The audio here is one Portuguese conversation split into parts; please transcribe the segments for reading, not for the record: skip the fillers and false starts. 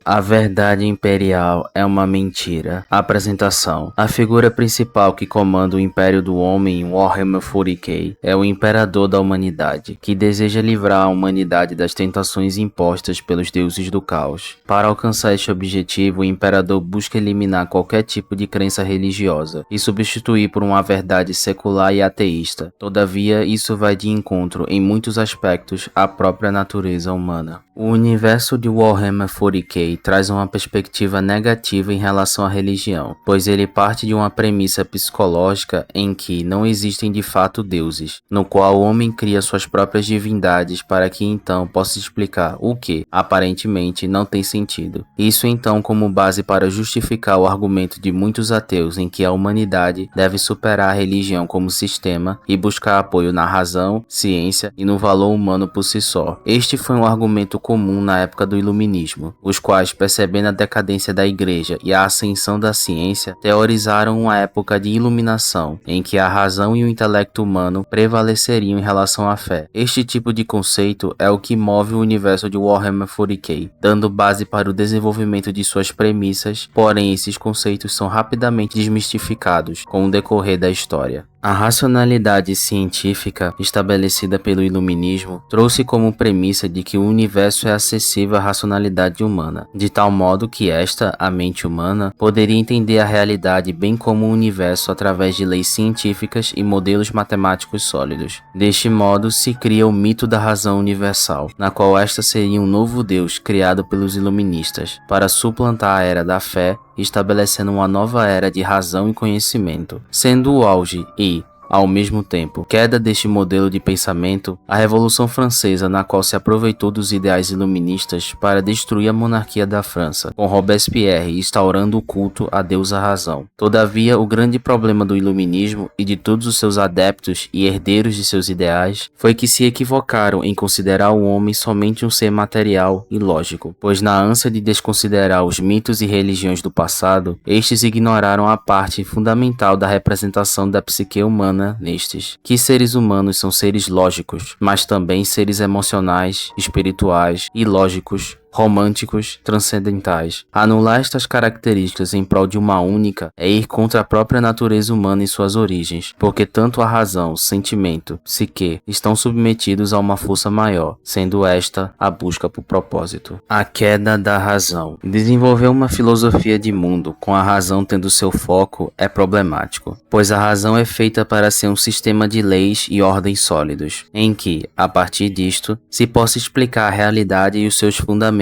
A verdade imperial é uma mentira. Apresentação. A figura principal que comanda o Império do Homem em Warhammer 40k é o Imperador da Humanidade, que deseja livrar a humanidade das tentações impostas pelos deuses do caos. Para alcançar este objetivo, o Imperador busca eliminar qualquer tipo de crença religiosa e substituir por uma verdade secular e ateísta. Todavia, isso vai de encontro, em muitos aspectos, à própria natureza humana. O universo de Warhammer 40k traz uma perspectiva negativa em relação à religião, pois ele parte de uma premissa psicológica em que não existem de fato deuses, no qual o homem cria suas próprias divindades para que então possa explicar o que, aparentemente, não tem sentido. Isso então como base para justificar o argumento de muitos ateus em que a humanidade deve superar a religião como sistema e buscar apoio na razão, ciência e no valor humano por si só. Este foi um argumento comum na época do Iluminismo, os quais, percebendo a decadência da Igreja e a ascensão da ciência, teorizaram uma época de iluminação, em que a razão e o intelecto humano prevaleceriam em relação à fé. Este tipo de conceito é o que move o universo de Warhammer 40k, dando base para o desenvolvimento de suas premissas, porém esses conceitos são rapidamente desmistificados com o decorrer da história. A racionalidade científica estabelecida pelo Iluminismo trouxe como premissa de que o universo é acessível à racionalidade humana, de tal modo que esta, a mente humana, poderia entender a realidade bem como o universo através de leis científicas e modelos matemáticos sólidos. Deste modo, se cria o mito da razão universal, na qual esta seria um novo Deus criado pelos iluministas, para suplantar a era da fé, estabelecendo uma nova era de razão e conhecimento, sendo o auge e, ao mesmo tempo, queda deste modelo de pensamento, a Revolução Francesa, na qual se aproveitou dos ideais iluministas para destruir a monarquia da França, com Robespierre instaurando o culto à deusa razão. Todavia, o grande problema do iluminismo e de todos os seus adeptos e herdeiros de seus ideais foi que se equivocaram em considerar o homem somente um ser material e lógico, pois na ânsia de desconsiderar os mitos e religiões do passado, estes ignoraram a parte fundamental da representação da psique humana nestes, que seres humanos são seres lógicos, mas também seres emocionais, espirituais, ilógicos, românticos, transcendentais. Anular estas características em prol de uma única é ir contra a própria natureza humana e suas origens, porque tanto a razão, sentimento, psique estão submetidos a uma força maior, sendo esta a busca por propósito. A queda da razão. Desenvolver uma filosofia de mundo com a razão tendo seu foco é problemático, pois a razão é feita para ser um sistema de leis e ordens sólidos, em que, a partir disto, se possa explicar a realidade e os seus fundamentos.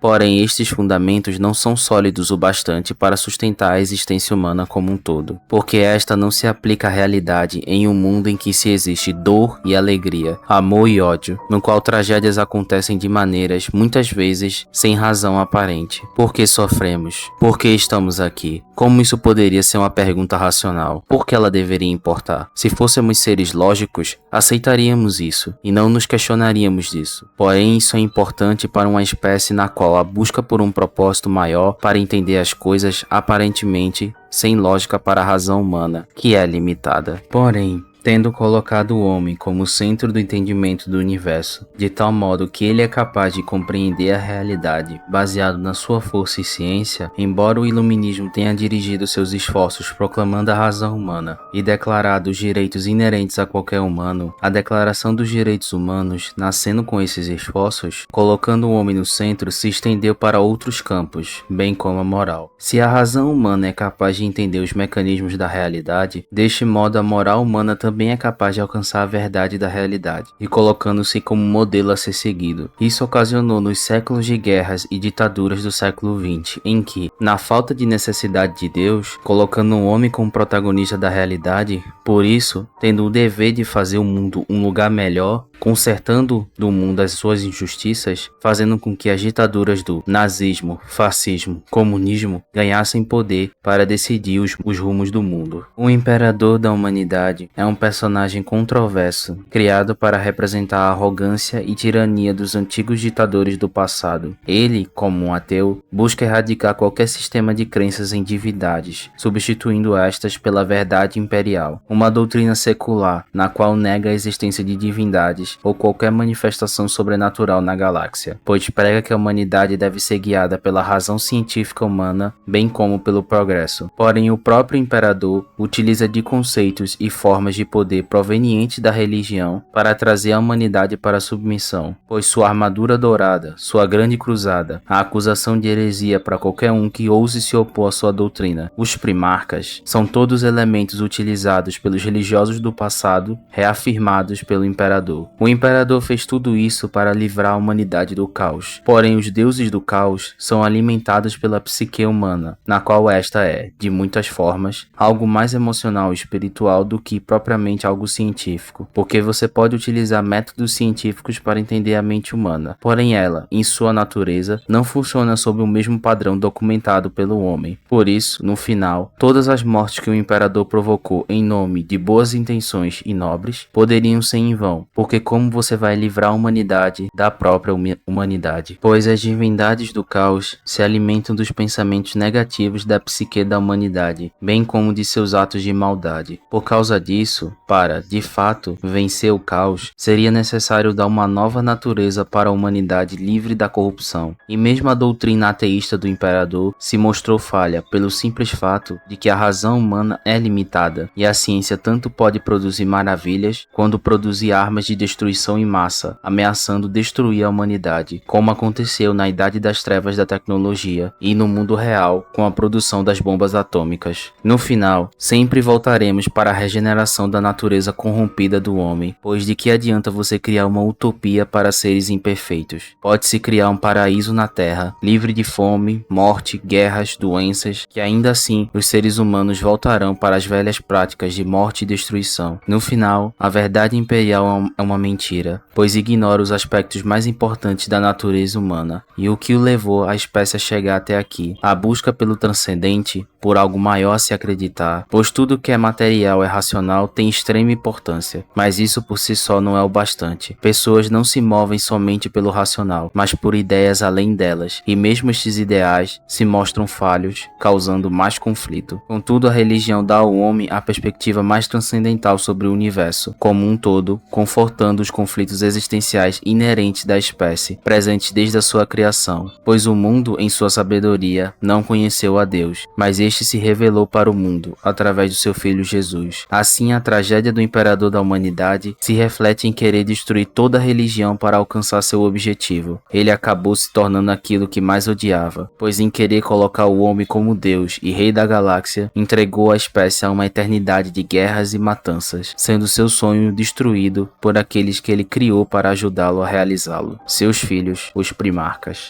Porém, estes fundamentos não são sólidos o bastante para sustentar a existência humana como um todo, porque esta não se aplica à realidade em um mundo em que se existe dor e alegria, amor e ódio, no qual tragédias acontecem de maneiras, muitas vezes, sem razão aparente. Por que sofremos? Por que estamos aqui? Como isso poderia ser uma pergunta racional? Por que ela deveria importar? Se fôssemos seres lógicos, aceitaríamos isso, e não nos questionaríamos disso. Porém, isso é importante para uma espécie na qual a busca por um propósito maior para entender as coisas aparentemente sem lógica para a razão humana, que é limitada. Porém, tendo colocado o homem como centro do entendimento do universo, de tal modo que ele é capaz de compreender a realidade baseado na sua força e ciência, embora o iluminismo tenha dirigido seus esforços proclamando a razão humana e declarado os direitos inerentes a qualquer humano, a Declaração dos Direitos Humanos, nascendo com esses esforços, colocando o homem no centro, se estendeu para outros campos, bem como a moral. Se a razão humana é capaz de entender os mecanismos da realidade, deste modo a moral humana também é capaz de alcançar a verdade da realidade, e colocando-se como modelo a ser seguido. Isso ocasionou nos séculos de guerras e ditaduras do século XX, em que, na falta de necessidade de Deus, colocando o homem como protagonista da realidade, por isso, tendo o dever de fazer o mundo um lugar melhor, consertando do mundo as suas injustiças, fazendo com que as ditaduras do nazismo, fascismo, comunismo ganhassem poder para decidir os rumos do mundo. O imperador da humanidade é um personagem controverso, criado para representar a arrogância e tirania dos antigos ditadores do passado. Ele, como um ateu, busca erradicar qualquer sistema de crenças em divindades, substituindo estas pela verdade imperial, uma doutrina secular, na qual nega a existência de divindades divindades ou qualquer manifestação sobrenatural na galáxia, pois prega que a humanidade deve ser guiada pela razão científica humana, bem como pelo progresso. Porém, o próprio imperador utiliza de conceitos e formas de poder provenientes da religião para trazer a humanidade para a submissão, pois sua armadura dourada, sua grande cruzada, a acusação de heresia para qualquer um que ouse se opor à sua doutrina, os primarcas, são todos elementos utilizados pelos religiosos do passado, reafirmados pelo imperador. O imperador fez tudo isso para livrar a humanidade do caos. Porém, os deuses do caos são alimentados pela psique humana, na qual esta é, de muitas formas, algo mais emocional e espiritual do que propriamente algo científico, porque você pode utilizar métodos científicos para entender a mente humana, porém ela, em sua natureza, não funciona sob o mesmo padrão documentado pelo homem. Por isso, no final, todas as mortes que o imperador provocou em nome de boas intenções e nobres poderiam ser em vão, porque como você vai livrar a humanidade da própria humanidade? Pois as divindades do caos se alimentam dos pensamentos negativos da psique da humanidade, bem como de seus atos de maldade. Por causa disso, para, de fato, vencer o caos, seria necessário dar uma nova natureza para a humanidade livre da corrupção. E mesmo a doutrina ateísta do imperador se mostrou falha pelo simples fato de que a razão humana é limitada, e a ciência tanto pode produzir maravilhas, quanto produzir armas de destruição em massa, ameaçando destruir a humanidade, como aconteceu na Idade das Trevas da tecnologia e no mundo real com a produção das bombas atômicas. No final, sempre voltaremos para a regeneração da natureza corrompida do homem, pois de que adianta você criar uma utopia para seres imperfeitos? Pode-se criar um paraíso na Terra, livre de fome, morte, guerras, doenças, que ainda assim os seres humanos voltarão para as velhas práticas de morte e destruição. No final, a verdade imperial é uma mentira, pois ignora os aspectos mais importantes da natureza humana e o que o levou a espécie a chegar até aqui, a busca pelo transcendente, por algo maior a se acreditar, pois tudo que é material e racional tem extrema importância, mas isso por si só não é o bastante. Pessoas não se movem somente pelo racional, mas por ideias além delas, e mesmo estes ideais se mostram falhos, causando mais conflito. Contudo, a religião dá ao homem a perspectiva mais transcendental sobre o universo como um todo, confortando os conflitos existenciais inerentes da espécie, presentes desde a sua criação, pois o mundo, em sua sabedoria, não conheceu a Deus, mas este se revelou para o mundo através do seu Filho Jesus. Assim, a tragédia do imperador da humanidade se reflete em querer destruir toda a religião para alcançar seu objetivo. Ele acabou se tornando aquilo que mais odiava, pois em querer colocar o homem como Deus e Rei da galáxia, entregou a espécie a uma eternidade de guerras e matanças, sendo seu sonho destruído por aqueles que ele criou para ajudá-lo a realizá-lo, seus filhos, os primarcas.